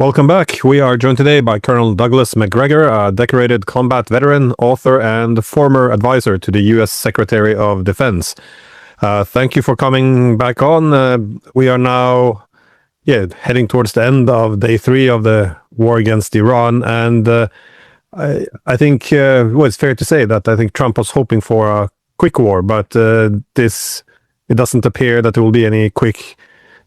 Welcome back. We are joined today by Colonel Douglas Macgregor, a decorated combat veteran, author, and former advisor to the U.S. Secretary of Defense. Thank you for coming back on. We are now heading towards the end of day 3 of the war against Iran. And I think it's fair to say that I think Trump was hoping for a quick war, but it doesn't appear that there will be any quick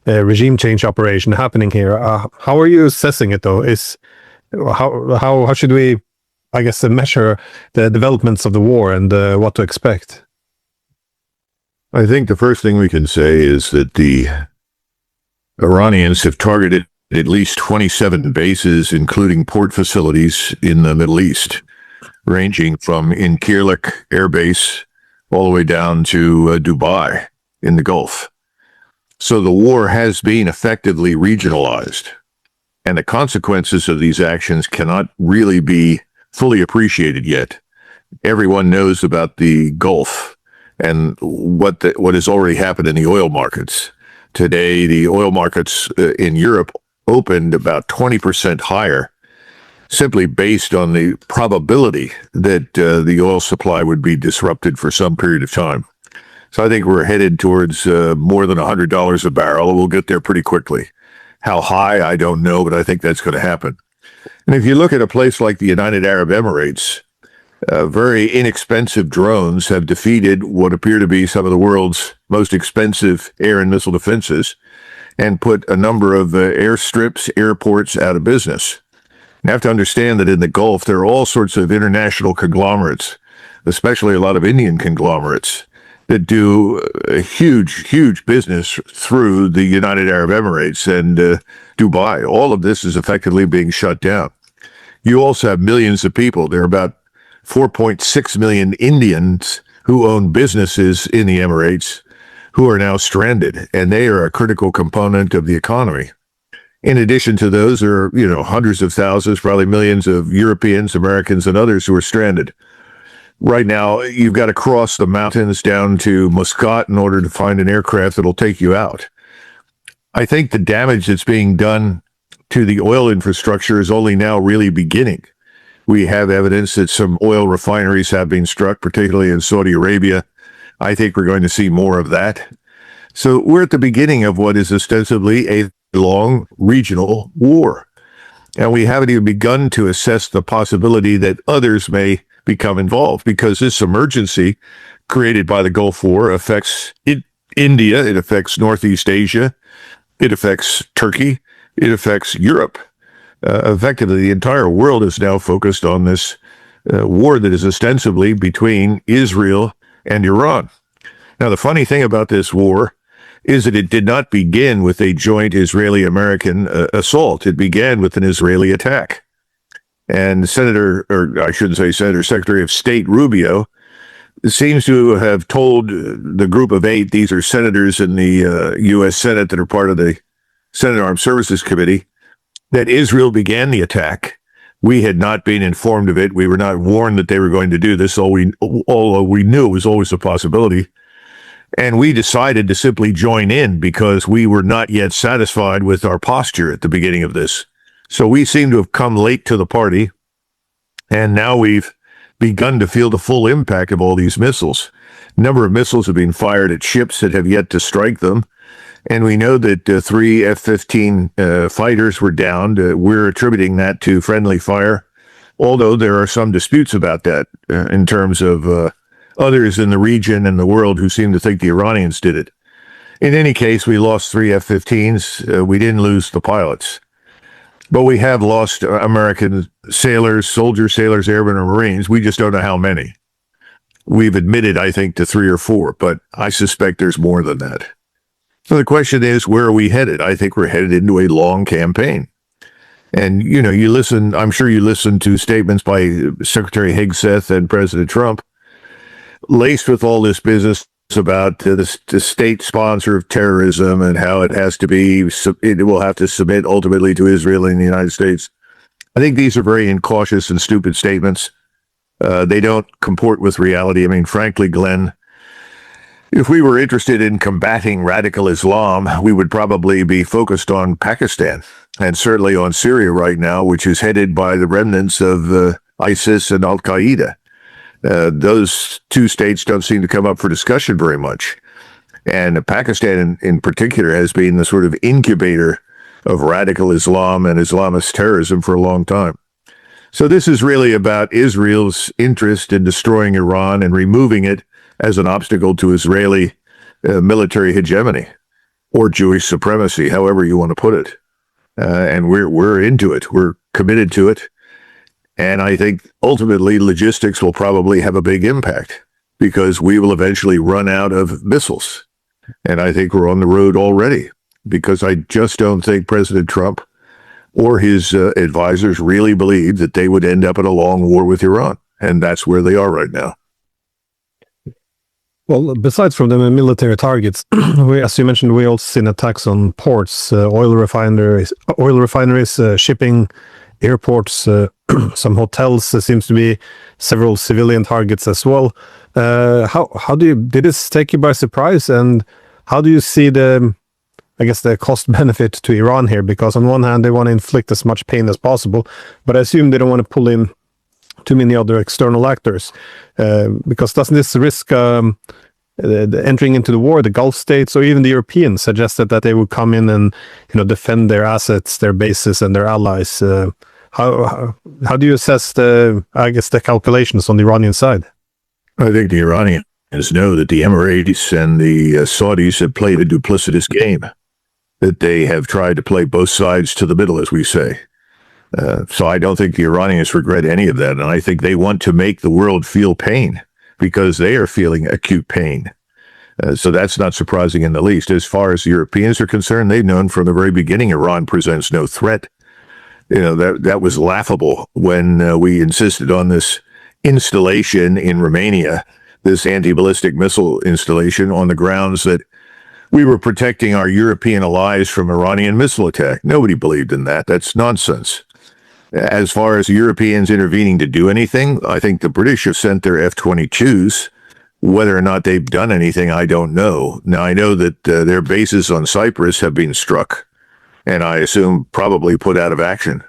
regime change operation happening here. How are you assessing it, though? How should we, I guess, measure the developments of the war and what to expect? I think the first thing we can say is that the Iranians have targeted at least 27 bases, including port facilities in the Middle East, ranging from Incirlik Air Base all the way down to Dubai in the Gulf. So the war has been effectively regionalized, and the consequences of these actions cannot really be fully appreciated yet. Everyone knows about the Gulf and what has already happened in the oil markets. Today, the oil markets in Europe opened about 20% higher, simply based on the probability that the oil supply would be disrupted for some period of time. So I think we're headed towards more than $100 a barrel. We'll get there pretty quickly. How high, I don't know, but I think that's going to happen. And if you look at a place like the United Arab Emirates, very inexpensive drones have defeated what appear to be some of the world's most expensive air and missile defenses and put a number of airstrips, airports out of business. You have to understand that in the Gulf, there are all sorts of international conglomerates, especially a lot of Indian conglomerates, that do a huge business through the United Arab Emirates and Dubai. All of this is effectively being shut down. You also have millions of people. There are about 4.6 million Indians who own businesses in the Emirates who are now stranded, and they are a critical component of the economy. In addition to those, there are, hundreds of thousands, probably millions of Europeans, Americans, and others who are stranded. Right now, you've got to cross the mountains down to Muscat in order to find an aircraft that'll take you out. I think the damage that's being done to the oil infrastructure is only now really beginning. We have evidence that some oil refineries have been struck, particularly in Saudi Arabia. I think we're going to see more of that. So we're at the beginning of what is ostensibly a long regional war. And we haven't even begun to assess the possibility that others may become involved, because this emergency created by the Gulf War affects India, it affects Northeast Asia, it affects Turkey, it affects Europe. Effectively, the entire world is now focused on this war that is ostensibly between Israel and Iran. Now, the funny thing about this war is that it did not begin with a joint Israeli-American assault. It began with an Israeli attack. And Secretary of State Rubio seems to have told the group of 8, these are senators in the U.S. Senate that are part of the Senate Armed Services Committee, that Israel began the attack. We had not been informed of it. We were not warned that they were going to do this, although we knew it was always a possibility. And we decided to simply join in because we were not yet satisfied with our posture at the beginning of this. So we seem to have come late to the party, and now we've begun to feel the full impact of all these missiles. A number of missiles have been fired at ships that have yet to strike them, and we know that 3 F-15 fighters were downed. We're attributing that to friendly fire, although there are some disputes about that in terms of others in the region and the world who seem to think the Iranians did it. In any case, we lost 3 F-15s. We didn't lose the pilots. But we have lost American sailors, soldiers, sailors, airmen, or Marines. We just don't know how many. We've admitted, I think, to 3 or 4, but I suspect there's more than that. So the question is, where are we headed? I think we're headed into a long campaign. And, I'm sure you listened to statements by Secretary Hegseth and President Trump, laced with all this business about the state sponsor of terrorism and how it will have to submit ultimately to Israel and the United States. I think these are very incautious and stupid statements. They don't comport with reality. I mean, frankly, Glenn, if we were interested in combating radical Islam, we would probably be focused on Pakistan. and certainly on Syria right now, which is headed by the remnants of ISIS and Al-Qaeda. Those two states don't seem to come up for discussion very much. And Pakistan in particular has been the sort of incubator of radical Islam and Islamist terrorism for a long time. So this is really about Israel's interest in destroying Iran and removing it as an obstacle to Israeli military hegemony or Jewish supremacy, however you want to put it. And we're into it. We're committed to it. And I think ultimately logistics will probably have a big impact because we will eventually run out of missiles. And I think we're on the road already because I just don't think President Trump or his advisors really believed that they would end up in a long war with Iran. And that's where they are right now. Well, besides from the military targets, as you mentioned, we also seen attacks on ports, oil refineries, shipping, airports, some hotels. There seems to be several civilian targets as well. Did this take you by surprise? And how do you see the cost benefit to Iran here? Because on one hand, they want to inflict as much pain as possible, but I assume they don't want to pull in too many other external actors, because doesn't this risk entering into the war? The Gulf states or even the Europeans suggested that they would come in and defend their assets, their bases, and their allies. How do you assess the calculations on the Iranian side? I think the Iranians know that the Emiratis and the Saudis have played a duplicitous game, that they have tried to play both sides to the middle, as we say. So I don't think the Iranians regret any of that. And I think they want to make the world feel pain because they are feeling acute pain. So that's not surprising in the least. As far as the Europeans are concerned, they've known from the very beginning Iran presents no threat. That was laughable when we insisted on this installation in Romania, this anti-ballistic missile installation, on the grounds that we were protecting our European allies from Iranian missile attack. Nobody believed in that. That's nonsense. As far as the Europeans intervening to do anything, I think the British have sent their F-22s. Whether or not they've done anything, I don't know. Now, I know that their bases on Cyprus have been struck, and I assume probably put out of action.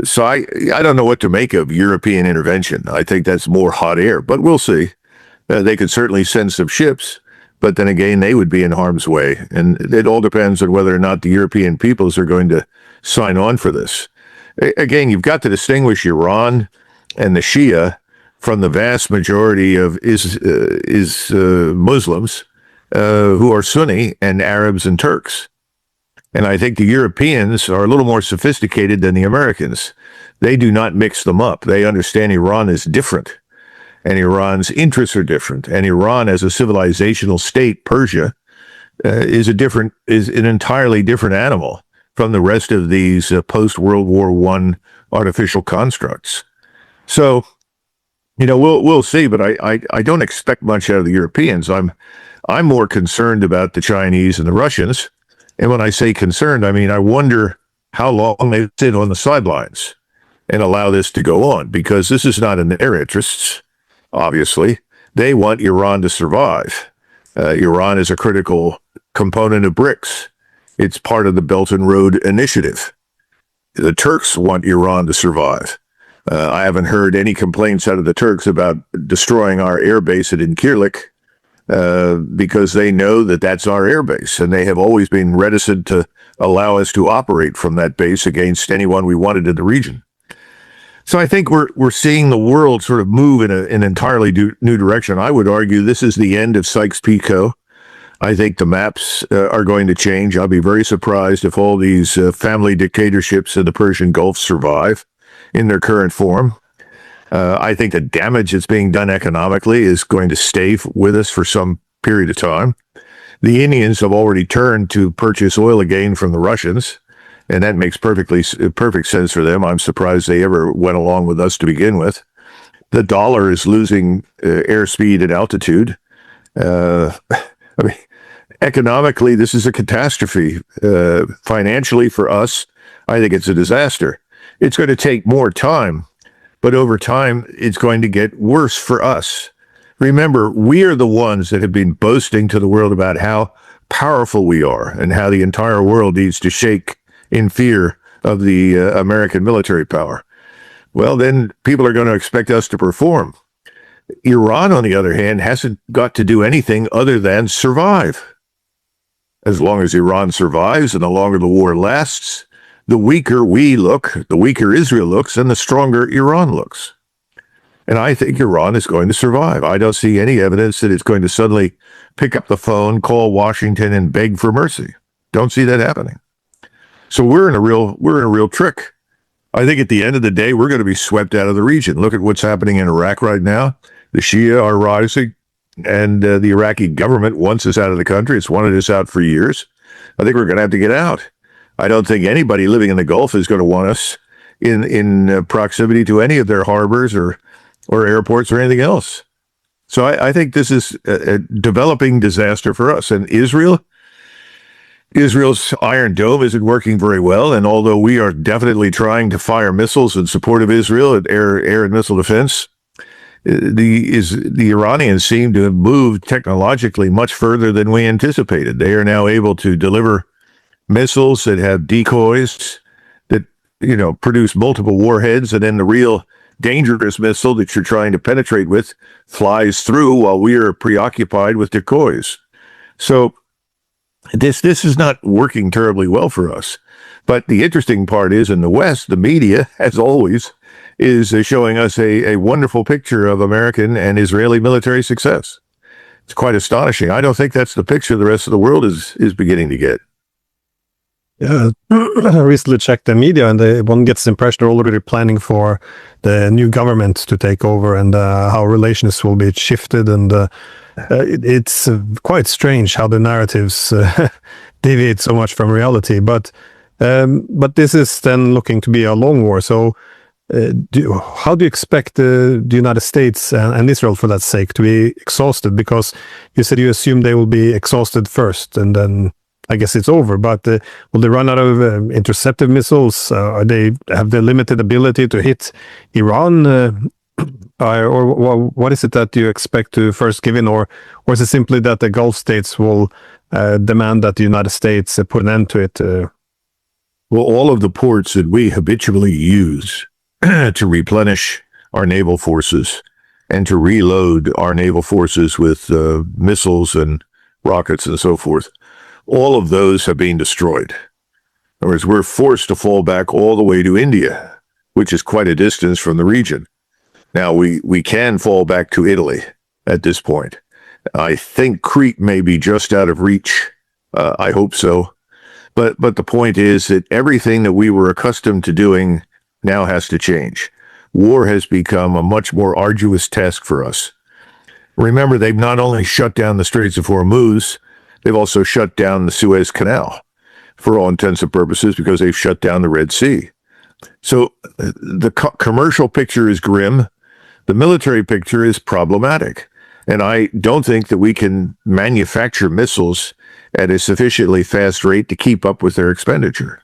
So I don't know what to make of European intervention. I think that's more hot air, but we'll see. They could certainly send some ships, but then again, they would be in harm's way. And it all depends on whether or not the European peoples are going to sign on for this. Again, you've got to distinguish Iran and the Shia from the vast majority of Muslims who are Sunni and Arabs and Turks. And I think the Europeans are a little more sophisticated than the Americans. They do not mix them up. They understand Iran is different, and Iran's interests are different. And Iran, as a civilizational state, Persia, is an entirely different animal from the rest of these post-World War I artificial constructs. So, we'll see, but I don't expect much out of the Europeans. I'm more concerned about the Chinese and the Russians. And when I say concerned, I mean, I wonder how long they sit on the sidelines and allow this to go on, because this is not in their interests, obviously. They want Iran to survive. Iran is a critical component of BRICS. It's part of the Belt and Road Initiative. The Turks want Iran to survive. I haven't heard any complaints out of the Turks about destroying our air base at Incirlik, because they know that that's our air base, and they have always been reticent to allow us to operate from that base against anyone we wanted in the region. So I think we're seeing the world sort of move in an entirely new direction. I would argue this is the end of Sykes-Picot. I think the maps are going to change. I'll be very surprised if all these family dictatorships in the Persian Gulf survive in their current form. I think the damage that's being done economically is going to stay with us for some period of time. The Indians have already turned to purchase oil again from the Russians, and that makes perfect sense for them. I'm surprised they ever went along with us to begin with. The dollar is losing airspeed and altitude. Economically, this is a catastrophe. Financially, for us, I think it's a disaster. It's going to take more time, but over time, it's going to get worse for us. Remember, we are the ones that have been boasting to the world about how powerful we are and how the entire world needs to shake in fear of the American military power. Well, then people are going to expect us to perform. Iran, on the other hand, hasn't got to do anything other than survive. As long as Iran survives and the longer the war lasts, the weaker we look, the weaker Israel looks, and the stronger Iran looks. And I think Iran is going to survive. I don't see any evidence that it's going to suddenly pick up the phone, call Washington, and beg for mercy. Don't see that happening. So we're in a real trick. I think at the end of the day, we're going to be swept out of the region. Look at what's happening in Iraq right now. The Shia are rising, and the Iraqi government wants us out of the country. It's wanted us out for years. I think we're going to have to get out. I don't think anybody living in the Gulf is going to want us in proximity to any of their harbors or airports or anything else. So I think this is a developing disaster for us. And Israel's Iron Dome isn't working very well. And although we are definitely trying to fire missiles in support of Israel at air and missile defense, the Iranians seem to have moved technologically much further than we anticipated. They are now able to deliver missiles that have decoys that, produce multiple warheads, and then the real dangerous missile that you're trying to penetrate with flies through while we are preoccupied with decoys. So this is not working terribly well for us. But the interesting part is, in the West, the media, as always, is showing us a wonderful picture of American and Israeli military success. It's quite astonishing. I don't think that's the picture the rest of the world is beginning to get. Yeah, I recently checked the media, and one gets the impression they're already planning for the new government to take over, and how relations will be shifted. And it's quite strange how the narratives deviate so much from reality. But this is then looking to be a long war. So how do you expect the United States and Israel, for that sake, to be exhausted? Because you said you assume they will be exhausted first, and then I guess it's over. But will they run out of interceptive missiles? Have they limited ability to hit Iran? Or what is it that you expect to first give in? Or is it simply that the Gulf states will demand that the United States put an end to it? Well, all of the ports that we habitually use to replenish our naval forces and to reload our naval forces with missiles and rockets and so forth, all of those have been destroyed. In other words, we're forced to fall back all the way to India, which is quite a distance from the region. Now, we can fall back to Italy at this point. I think Crete may be just out of reach. I hope so. But the point is that everything that we were accustomed to doing now has to change. War has become a much more arduous task for us. Remember, they've not only shut down the Straits of Hormuz, they've also shut down the Suez Canal for all intents and purposes because they've shut down the Red Sea. So the commercial picture is grim. The military picture is problematic. And I don't think that we can manufacture missiles at a sufficiently fast rate to keep up with their expenditure.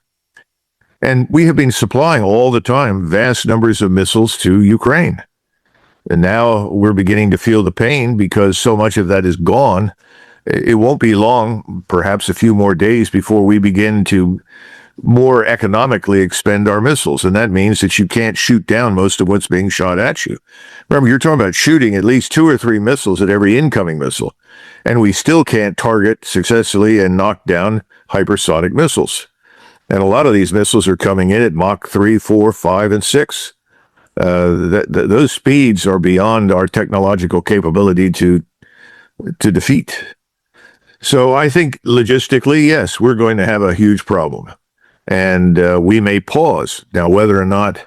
And we have been supplying all the time vast numbers of missiles to Ukraine. And now we're beginning to feel the pain because so much of that is gone. It won't be long, perhaps a few more days, before we begin to more economically expend our missiles. And that means that you can't shoot down most of what's being shot at you. Remember, you're talking about shooting at least 2 or 3 missiles at every incoming missile. And we still can't target successfully and knock down hypersonic missiles. And a lot of these missiles are coming in at Mach 3, 4, 5, and 6. Those speeds are beyond our technological capability to defeat. So I think logistically, yes, we're going to have a huge problem. And we may pause. Now, whether or not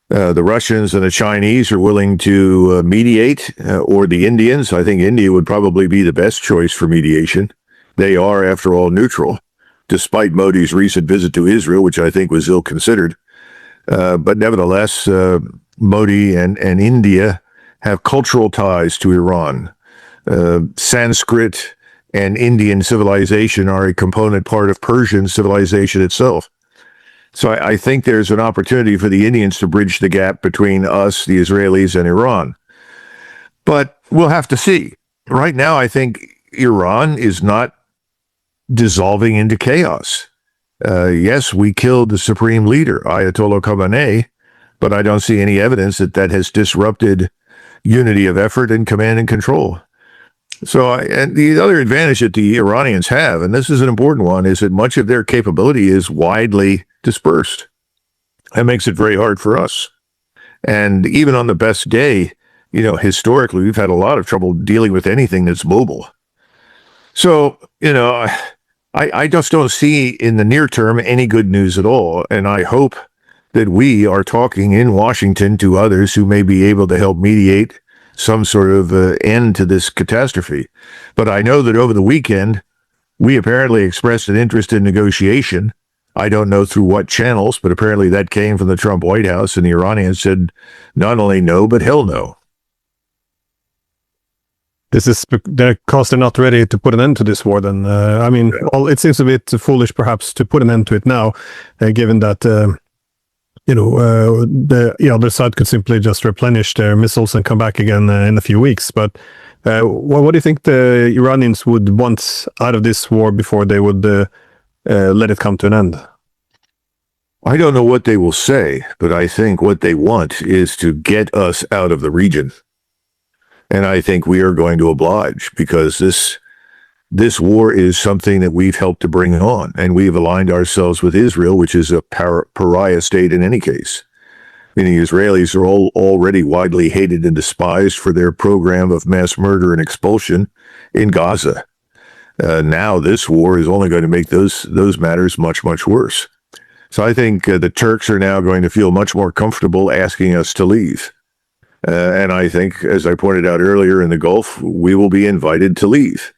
the Russians and the Chinese are willing to mediate, or the Indians, I think India would probably be the best choice for mediation. They are, after all, neutral, despite Modi's recent visit to Israel, which I think was ill-considered. But nevertheless, Modi and India have cultural ties to Iran. Sanskrit and Indian civilization are a component part of Persian civilization itself. So I think there's an opportunity for the Indians to bridge the gap between us, the Israelis, and Iran. But we'll have to see. Right now, I think Iran is not dissolving into chaos. Yes, we killed the supreme leader, Ayatollah Khamenei, but I don't see any evidence that that has disrupted unity of effort and command and control. So, and the other advantage that the Iranians have, and this is an important one, is that much of their capability is widely dispersed. That makes it very hard for us. And even on the best day, historically, we've had a lot of trouble dealing with anything that's mobile. So, I just don't see in the near term any good news at all. And I hope that we are talking in Washington to others who may be able to help mediate some sort of end to this catastrophe. But I know that over the weekend, we apparently expressed an interest in negotiation. I don't know through what channels, but apparently that came from the Trump White House, and the Iranians said not only no, but hell no. This is because they're not ready to put an end to this war. Then, it seems a bit foolish, perhaps, to put an end to it now, given that the other side could simply just replenish their missiles and come back again in a few weeks. But what do you think the Iranians would want out of this war before they would let it come to an end? I don't know what they will say, but I think what they want is to get us out of the region. And I think we are going to oblige, because this war is something that we've helped to bring on, and we've aligned ourselves with Israel, which is a pariah state in any case. I mean, the Israelis are already widely hated and despised for their program of mass murder and expulsion in Gaza. Now this war is only going to make those matters much, much worse. So I think the Turks are now going to feel much more comfortable asking us to leave. And I think, as I pointed out earlier in the Gulf, we will be invited to leave.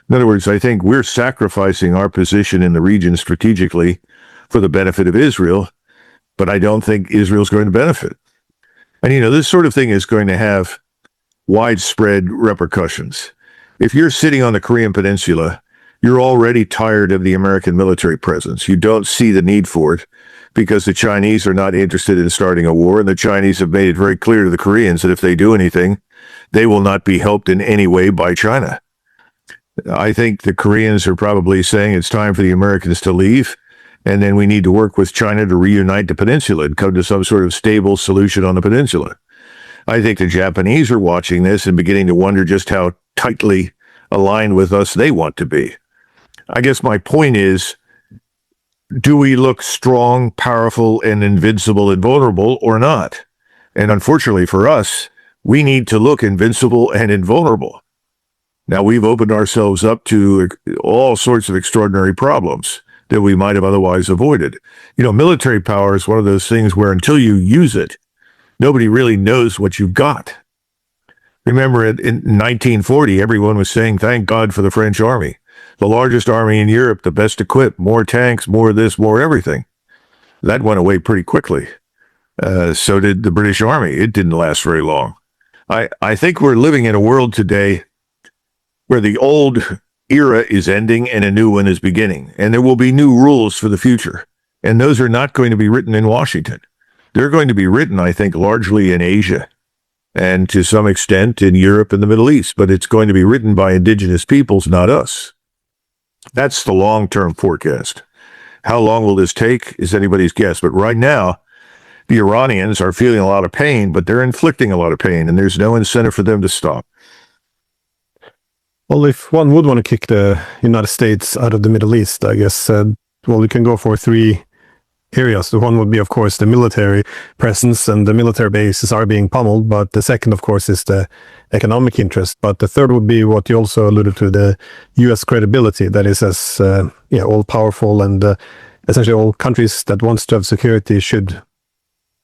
In other words, I think we're sacrificing our position in the region strategically for the benefit of Israel, but I don't think Israel's going to benefit. And, this sort of thing is going to have widespread repercussions. If you're sitting on the Korean Peninsula, you're already tired of the American military presence. You don't see the need for it because the Chinese are not interested in starting a war, and the Chinese have made it very clear to the Koreans that if they do anything, they will not be helped in any way by China. I think the Koreans are probably saying it's time for the Americans to leave, and then we need to work with China to reunite the peninsula and come to some sort of stable solution on the peninsula. I think the Japanese are watching this and beginning to wonder just how tightly aligned with us they want to be. I guess my point is, do we look strong, powerful, and invincible and vulnerable or not? And unfortunately for us, we need to look invincible and invulnerable. Now, we've opened ourselves up to all sorts of extraordinary problems that we might have otherwise avoided. Military power is one of those things where until you use it, nobody really knows what you've got. Remember, in 1940, everyone was saying, thank God for the French army. The largest army in Europe, the best equipped, more tanks, more this, more everything. That went away pretty quickly. So did the British Army. It didn't last very long. I think we're living in a world today where the old era is ending and a new one is beginning. And there will be new rules for the future. And those are not going to be written in Washington. They're going to be written, I think, largely in Asia and to some extent in Europe and the Middle East. But it's going to be written by indigenous peoples, not us. That's the long-term forecast. How long will this take is anybody's guess. But right now, the Iranians are feeling a lot of pain, but they're inflicting a lot of pain, and there's no incentive for them to stop. Well, if one would want to kick the United States out of the Middle East, I guess, we can go for three areas. The one would be, of course, the military presence, and the military bases are being pummeled. But the second, of course, is the economic interest. But the third would be what you also alluded to, the U.S. credibility. That is, as all powerful, and essentially all countries that wants to have security should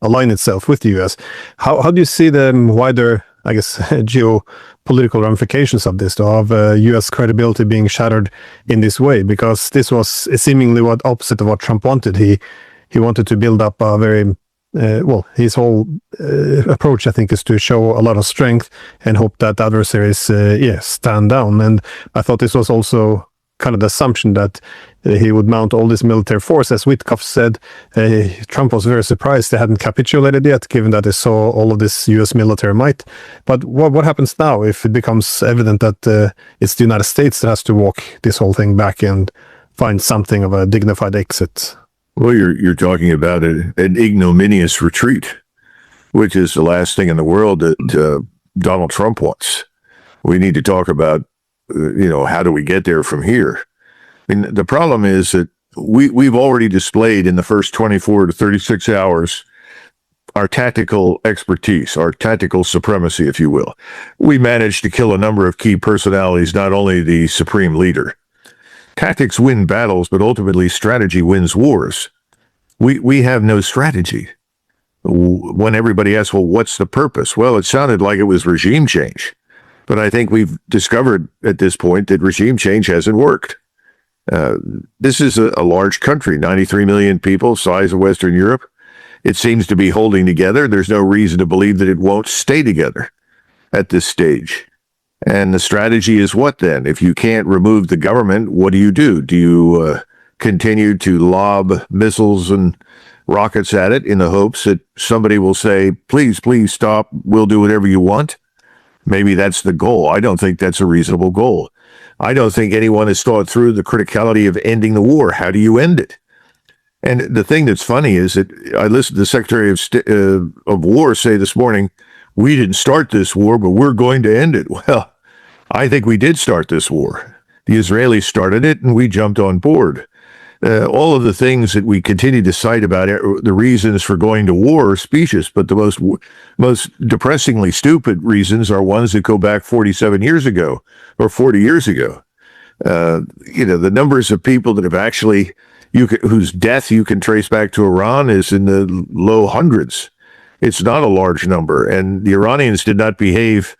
align itself with the U.S. How do you see the wider, I guess, geopolitical ramifications of this, of U.S. credibility being shattered in this way? Because this was seemingly what opposite of what Trump wanted. He wanted to build up a very, his whole approach, I think, is to show a lot of strength and hope that adversaries, stand down. And I thought this was also kind of the assumption that he would mount all this military force. As Witkoff said, Trump was very surprised they hadn't capitulated yet, given that they saw all of this U.S. military might. But what happens now if it becomes evident that it's the United States that has to walk this whole thing back? And find something of a dignified exit. Well, you're talking about an ignominious retreat, which is the last thing in the world that Donald Trump wants. We need to talk about, how do we get there from here? I mean, the problem is that we've already displayed in the first 24 to 36 hours our tactical expertise, our tactical supremacy, if you will. We managed to kill a number of key personalities, not only the supreme leader. Tactics win battles, but ultimately strategy wins wars. We have no strategy. When everybody asks, well, what's the purpose? Well, it sounded like it was regime change. But I think we've discovered at this point that regime change hasn't worked. This is a large country, 93 million people, size of Western Europe. It seems to be holding together. There's no reason to believe that it won't stay together at this stage. And the strategy is what then? If you can't remove the government, what do? Do you continue to lob missiles and rockets at it in the hopes that somebody will say, please, please stop, we'll do whatever you want? Maybe that's the goal. I don't think that's a reasonable goal. I don't think anyone has thought through the criticality of ending the war. How do you end it? And the thing that's funny is that I listened to the Secretary of War say this morning, we didn't start this war, but we're going to end it. Well, I think we did start this war. The Israelis started it, and we jumped on board. All of the things that we continue to cite about it, the reasons for going to war are specious, but the most depressingly stupid reasons are ones that go back 47 years ago or 40 years ago. The numbers of people that have actually, whose death you can trace back to Iran is in the low hundreds. It's not a large number, and the Iranians did not behave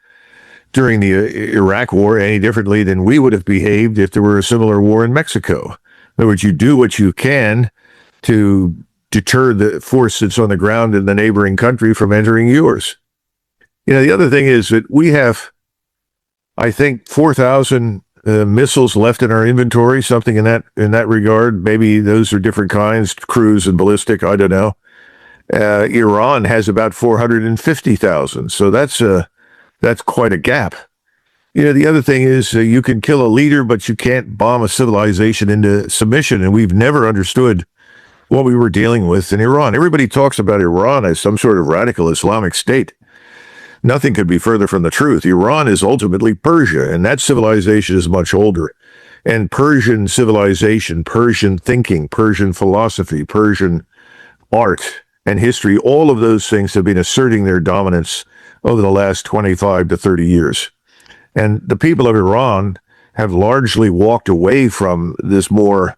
during the Iraq war any differently than we would have behaved if there were a similar war in Mexico. In other words, you do what you can to deter the force that's on the ground in the neighboring country from entering yours. The other thing is that we have, I think, 4,000 missiles left in our inventory, something in that regard. Maybe those are different kinds, cruise and ballistic, I don't know. Iran has about 450,000, so that's quite a gap. The other thing is you can kill a leader, but you can't bomb a civilization into submission. And we've never understood what we were dealing with in Iran. Everybody talks about Iran as some sort of radical Islamic state. Nothing could be further from the truth. Iran is ultimately Persia, and that civilization is much older. And Persian civilization, Persian thinking, Persian philosophy, Persian art and history, all of those things have been asserting their dominance over the last 25 to 30 years. And the people of Iran have largely walked away from this more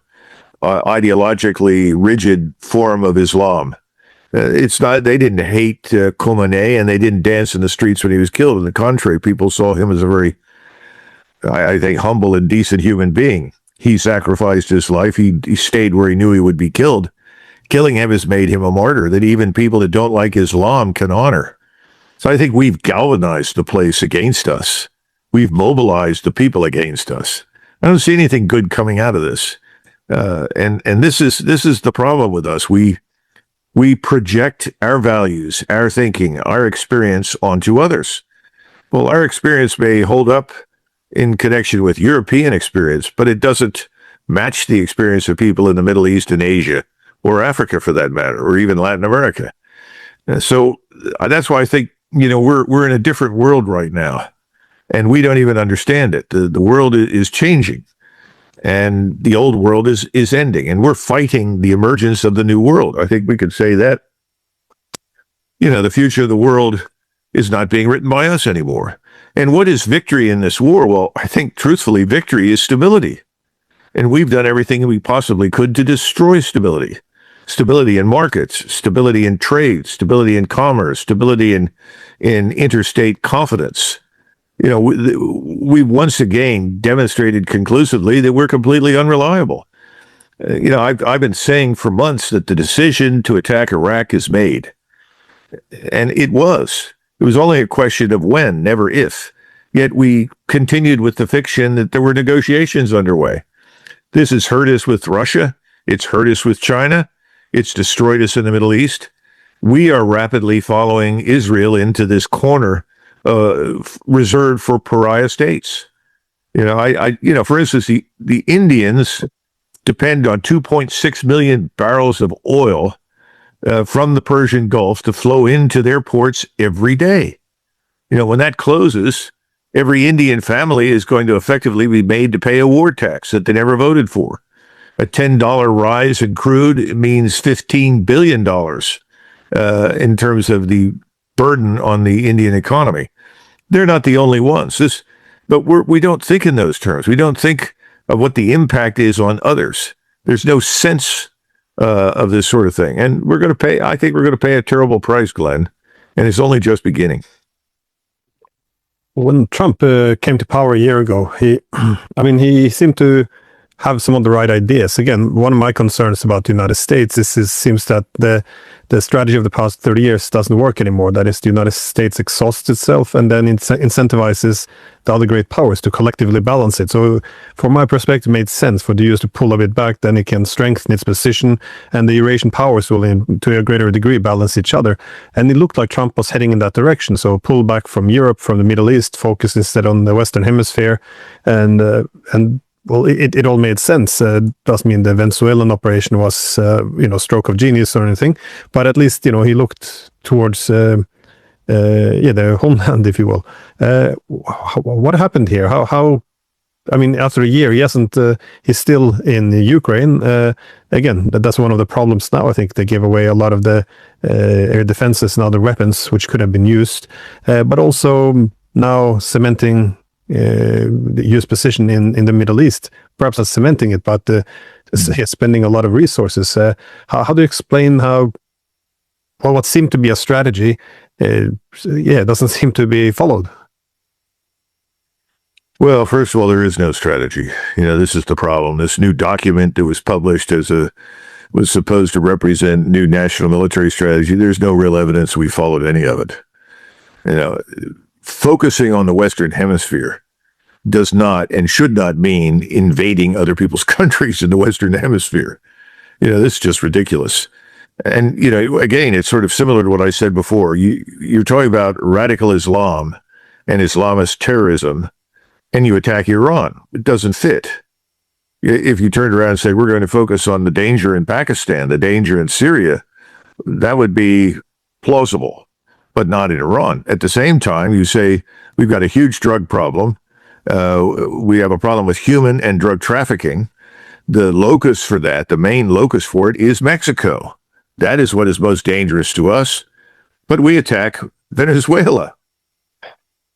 ideologically rigid form of Islam. It's not, they didn't hate Khomeini, and they didn't dance in the streets when he was killed. On the contrary, people saw him as a very, I think, humble and decent human being. He sacrificed his life. He stayed where he knew he would be killed. Killing him has made him a martyr that even people that don't like Islam can honor. So I think we've galvanized the place against us. We've mobilized the people against us. I don't see anything good coming out of this. And this is the problem with us. We project our values, our thinking, our experience onto others. Well, our experience may hold up in connection with European experience, but it doesn't match the experience of people in the Middle East and Asia, or Africa for that matter, or even Latin America. So that's why I think, we're in a different world right now, and we don't even understand it. The world is changing, and the old world is ending, and we're fighting the emergence of the new world. I think we could say that, the future of the world is not being written by us anymore. And what is victory in this war? Well, I think truthfully, victory is stability. And we've done everything we possibly could to destroy stability. Stability in markets, stability in trade, stability in commerce, stability in interstate confidence. We once again demonstrated conclusively that we're completely unreliable. I've been saying for months that the decision to attack Iraq is made. And it was. It was only a question of when, never if. Yet we continued with the fiction that there were negotiations underway. This has hurt us with Russia. It's hurt us with China. It's destroyed us in the Middle East. We are rapidly following Israel into this corner reserved for pariah states. For instance, the Indians depend on 2.6 million barrels of oil from the Persian Gulf to flow into their ports every day. When that closes, every Indian family is going to effectively be made to pay a war tax that they never voted for. A $10 rise in crude means $15 billion in terms of the burden on the Indian economy. They're not the only ones. But we don't think in those terms. We don't think of what the impact is on others. There's no sense of this sort of thing. And we're going to pay, I think we're going to pay a terrible price, Glenn. And it's only just beginning. When Trump came to power a year ago, he seemed to have some of the right ideas. Again, one of my concerns about the United States is it seems that the strategy of the past 30 years doesn't work anymore. That is, the United States exhausts itself and then incentivizes the other great powers to collectively balance it. So from my perspective, it made sense for the US to pull a bit back, then it can strengthen its position, and the Eurasian powers will, to a greater degree, balance each other. And it looked like Trump was heading in that direction. So pull back from Europe, from the Middle East, focus instead on the Western Hemisphere, and well, it all made sense. Doesn't mean the Venezuelan operation was, stroke of genius or anything, but at least, he looked towards, the homeland, if you will. What happened here? After a year, he's still in Ukraine. Again, that's one of the problems now. I think they gave away a lot of the air defenses and other weapons, which could have been used, but also now cementing the U.S. position in the Middle East, perhaps not cementing it, but spending a lot of resources. How do you explain what seemed to be a strategy, doesn't seem to be followed? Well, first of all, there is no strategy. This is the problem. This new document that was published was supposed to represent new national military strategy. There's no real evidence we followed any of it. Focusing on the Western Hemisphere does not and should not mean invading other people's countries in the Western Hemisphere. This is just ridiculous. And, again, it's sort of similar to what I said before. You're talking about radical Islam and Islamist terrorism, and you attack Iran. It doesn't fit. If you turned around and said, we're going to focus on the danger in Pakistan, the danger in Syria, that would be plausible, but not in Iran. At the same time, you say, we've got a huge drug problem. We have a problem with human and drug trafficking. The locus for that, the main locus for it, is Mexico. That is what is most dangerous to us. But we attack Venezuela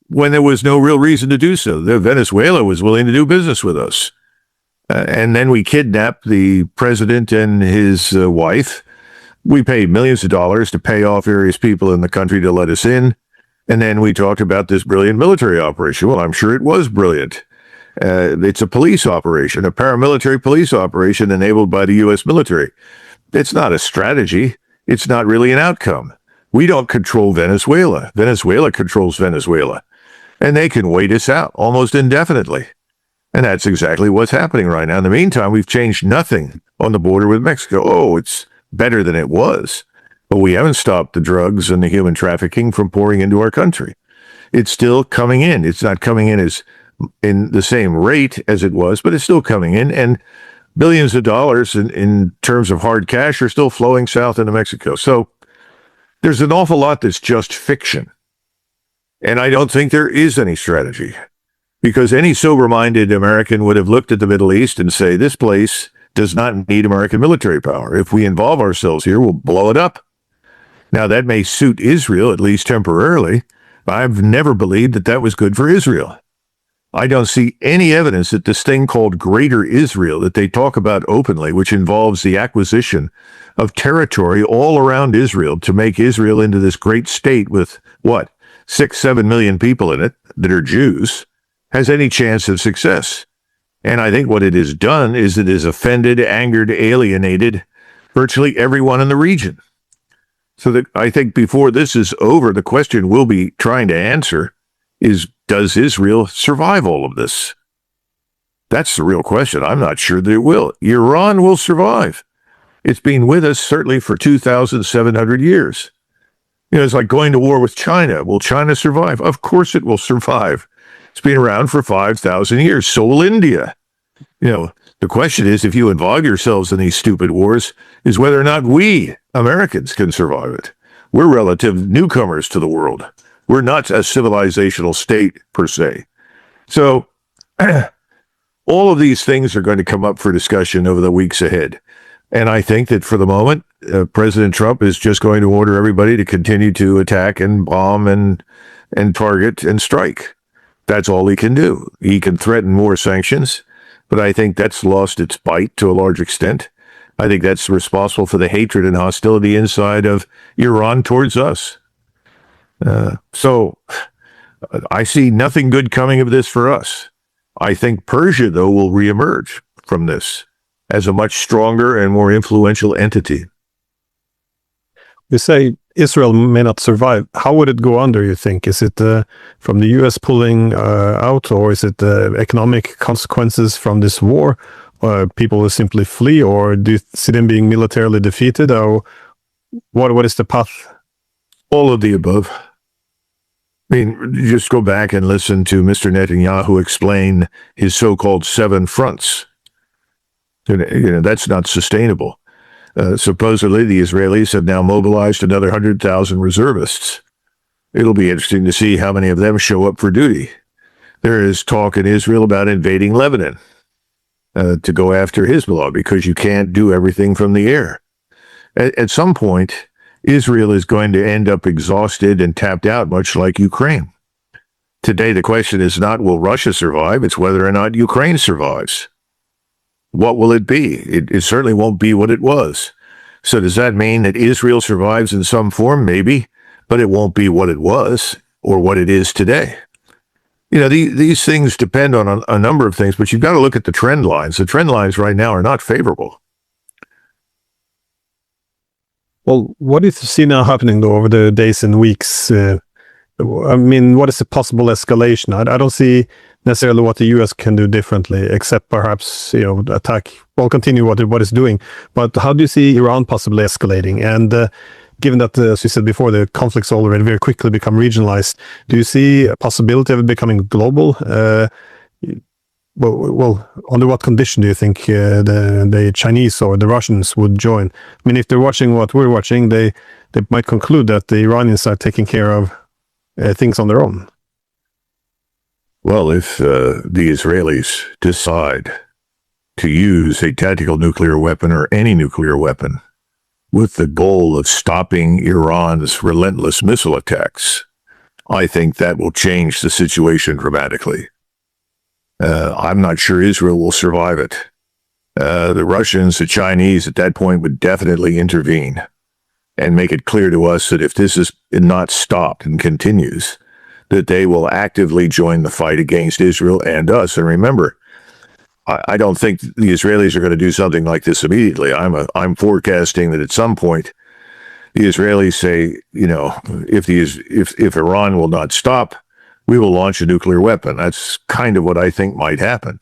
when there was no real reason to do so. Venezuela was willing to do business with us. And then we kidnapped the president and his wife. We paid millions of dollars to pay off various people in the country to let us in. And then we talked about this brilliant military operation. Well, I'm sure it was brilliant. It's a police operation, a paramilitary police operation enabled by the U.S. military. It's not a strategy. It's not really an outcome. We don't control Venezuela. Venezuela controls Venezuela. And they can wait us out almost indefinitely. And that's exactly what's happening right now. In the meantime, we've changed nothing on the border with Mexico. Oh, it's better than it was. But we haven't stopped the drugs and the human trafficking from pouring into our country. It's still coming in. It's not coming in as in the same rate as it was, but it's still coming in. And billions of dollars in terms of hard cash are still flowing south into Mexico. So there's an awful lot that's just fiction. And I don't think there is any strategy, because any sober-minded American would have looked at the Middle East and say, this place does not need American military power. If we involve ourselves here, we'll blow it up. Now, that may suit Israel, at least temporarily. I've never believed that that was good for Israel. I don't see any evidence that this thing called Greater Israel that they talk about openly, which involves the acquisition of territory all around Israel to make Israel into this great state with, 6-7 million people in it that are Jews, has any chance of success. And I think what it has done is it has offended, angered, alienated virtually everyone in the region. So that I think before this is over, the question we'll be trying to answer is, does Israel survive all of this? That's the real question. I'm not sure that it will. Iran will survive. It's been with us certainly for 2,700 years. It's like going to war with China. Will China survive? Of course it will survive. It's been around for 5,000 years. So will India. The question is, if you involve yourselves in these stupid wars, is whether or not we, Americans, can survive it. We're relative newcomers to the world. We're not a civilizational state, per se. So, all of these things are going to come up for discussion over the weeks ahead. And I think that for the moment, President Trump is just going to order everybody to continue to attack and bomb and target and strike. That's all he can do. He can threaten more sanctions, but I think that's lost its bite to a large extent. I think that's responsible for the hatred and hostility inside of Iran towards us. So I see nothing good coming of this for us. I think Persia, though, will reemerge from this as a much stronger and more influential entity. You say Israel may not survive. How would it go under, you think? Is it from the U.S. pulling out, or is it economic consequences from this war? People will simply flee, or do you see them being militarily defeated? Or what is the path? All of the above. I mean, just go back and listen to Mr. Netanyahu explain his so-called 7 fronts. That's not sustainable. Supposedly, the Israelis have now mobilized another 100,000 reservists. It'll be interesting to see how many of them show up for duty. There is talk in Israel about invading Lebanon to go after Hezbollah because you can't do everything from the air. At some point, Israel is going to end up exhausted and tapped out, much like Ukraine. Today, the question is not will Russia survive, it's whether or not Ukraine survives. What will it be? It certainly won't be what it was. So does that mean that Israel survives in some form? Maybe, but it won't be what it was or what it is today. These things depend on a number of things, but you've got to look at the trend lines. The trend lines right now are not favorable. Well, what do you see now happening, though, over the days and weeks? I mean, what is the possible escalation? I don't see necessarily what the U.S. can do differently, except perhaps, attack, continue what it's doing. But how do you see Iran possibly escalating? And given that, as you said before, the conflicts already very quickly become regionalized, do you see a possibility of it becoming global? Well, under what condition do you think the Chinese or the Russians would join? I mean, if they're watching what we're watching, they might conclude that the Iranians are taking care of things on their own. Well, if the Israelis decide to use a tactical nuclear weapon or any nuclear weapon with the goal of stopping Iran's relentless missile attacks, I think that will change the situation dramatically. I'm not sure Israel will survive it. The Russians, the Chinese at that point would definitely intervene and make it clear to us that if this is not stopped and continues, that they will actively join the fight against Israel and us. And remember, I don't think the Israelis are going to do something like this immediately. I'm forecasting that at some point, the Israelis say, if Iran will not stop, we will launch a nuclear weapon. That's kind of what I think might happen.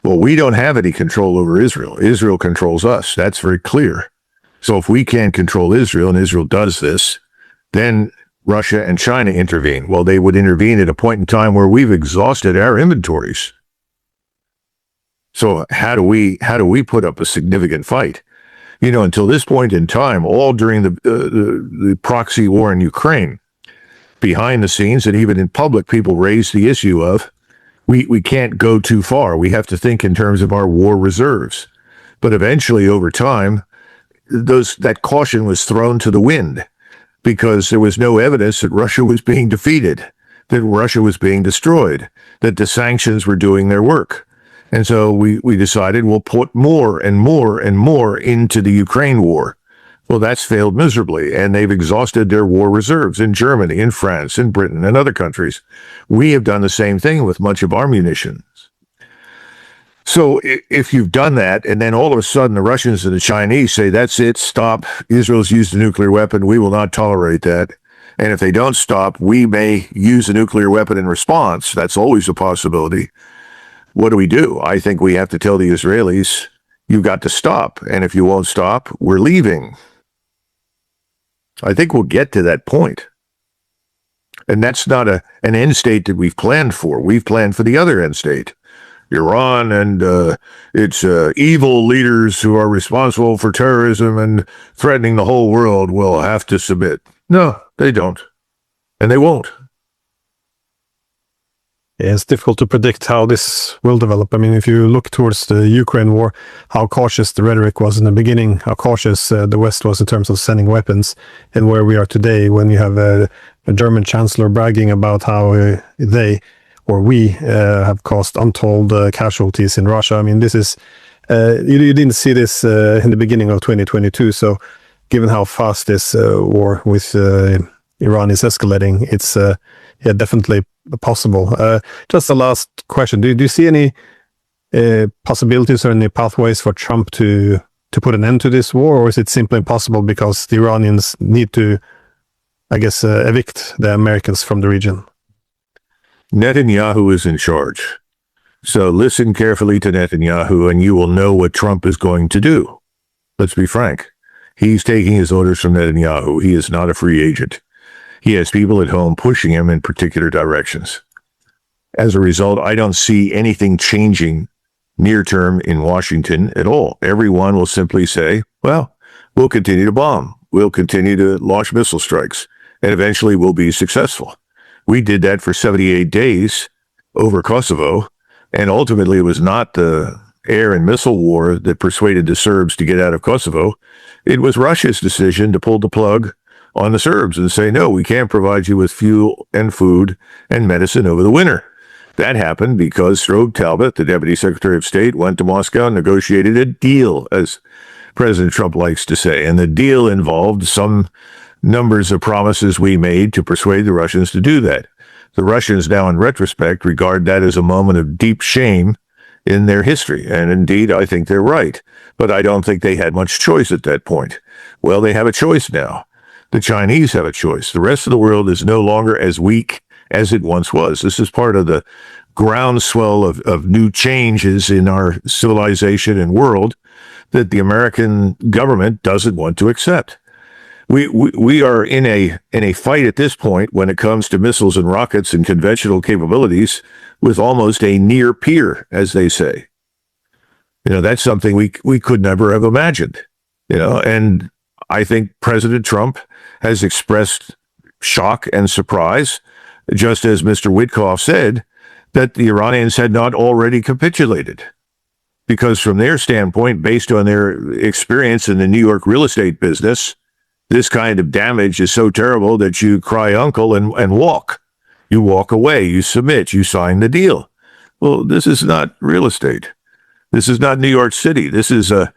Well, we don't have any control over Israel. Israel controls us. That's very clear. So if we can't control Israel and Israel does this, then Russia and China intervene. Well, they would intervene at a point in time where we've exhausted our inventories. So how do we put up a significant fight? Until this point in time, all during the proxy war in Ukraine, behind the scenes and even in public, people raised the issue of we can't go too far. We have to think in terms of our war reserves. But eventually, over time, that caution was thrown to the wind because there was no evidence that Russia was being defeated, that Russia was being destroyed, that the sanctions were doing their work. And so we decided we'll put more and more and more into the Ukraine war. Well, that's failed miserably, and they've exhausted their war reserves in Germany, in France, in Britain, and other countries. We have done the same thing with much of our munitions. So if you've done that, and then all of a sudden the Russians and the Chinese say, that's it, stop, Israel's used a nuclear weapon, we will not tolerate that. And if they don't stop, we may use a nuclear weapon in response. That's always a possibility. What do? I think we have to tell the Israelis, you've got to stop. And if you won't stop, we're leaving. I think we'll get to that point. And that's not an end state that we've planned for. We've planned for the other end state. Iran and its evil leaders who are responsible for terrorism and threatening the whole world will have to submit. No, they don't. And they won't. Yeah, it's difficult to predict how this will develop. I mean, if you look towards the Ukraine war, how cautious the rhetoric was in the beginning, how cautious the West was in terms of sending weapons, and where we are today when you have a German chancellor bragging about how we have caused untold casualties in Russia. I mean, this is, you didn't see this in the beginning of 2022. So given how fast this war with Iran is escalating, it's definitely possible. Just the last question: Do you see any possibilities or any pathways for Trump to put an end to this war, or is it simply impossible because the Iranians need to, I guess, evict the Americans from the region? Netanyahu is in charge. So listen carefully to Netanyahu and you will know what Trump is going to do. Let's be frank. He's taking his orders from Netanyahu. He is not a free agent. He has people at home pushing him in particular directions. As a result, I don't see anything changing near term in Washington at all. Everyone will simply say, well, we'll continue to bomb. We'll continue to launch missile strikes, and eventually we'll be successful. We did that for 78 days over Kosovo, and ultimately it was not the air and missile war that persuaded the Serbs to get out of Kosovo. It was Russia's decision to pull the plug on the Serbs and say, no, we can't provide you with fuel and food and medicine over the winter. That happened because Strobe Talbot, the Deputy Secretary of State, went to Moscow and negotiated a deal, as President Trump likes to say. And the deal involved some numbers of promises we made to persuade the Russians to do that. The Russians now, in retrospect, regard that as a moment of deep shame in their history. And indeed, I think they're right. But I don't think they had much choice at that point. Well, they have a choice now. The Chinese have a choice. The rest of the world is no longer as weak as it once was. This is part of the groundswell of new changes in our civilization and world that the American government doesn't want to accept. We are in a fight at this point when it comes to missiles and rockets and conventional capabilities with almost a near peer, as they say. That's something we could never have imagined. And I think President Trump has expressed shock and surprise, just as Mr. Witkoff said, that the Iranians had not already capitulated. Because from their standpoint, based on their experience in the New York real estate business, this kind of damage is so terrible that you cry uncle and walk. You walk away, you submit, you sign the deal. Well, this is not real estate. This is not New York City. This is a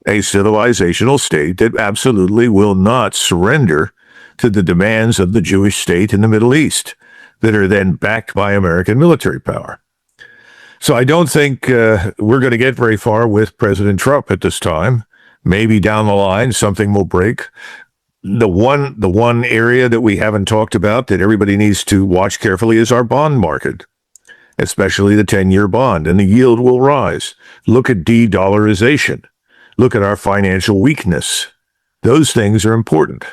civilizational state that absolutely will not surrender to the demands of the Jewish state in the Middle East that are then backed by American military power. So I don't think we're going to get very far with President Trump at this time. Maybe down the line, something will break. The one area that we haven't talked about that everybody needs to watch carefully is our bond market, especially the 10-year bond, and the yield will rise. Look at de-dollarization. Look at our financial weakness. Those things are important.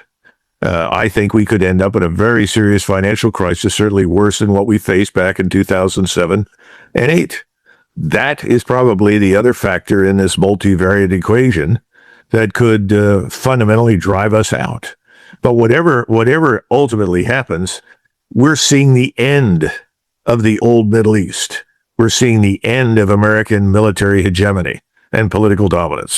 I think we could end up in a very serious financial crisis, certainly worse than what we faced back in 2007 and 8. That is probably the other factor in this multivariate equation that could fundamentally drive us out. But whatever ultimately happens, we're seeing the end of the old Middle East. We're seeing the end of American military hegemony and political dominance.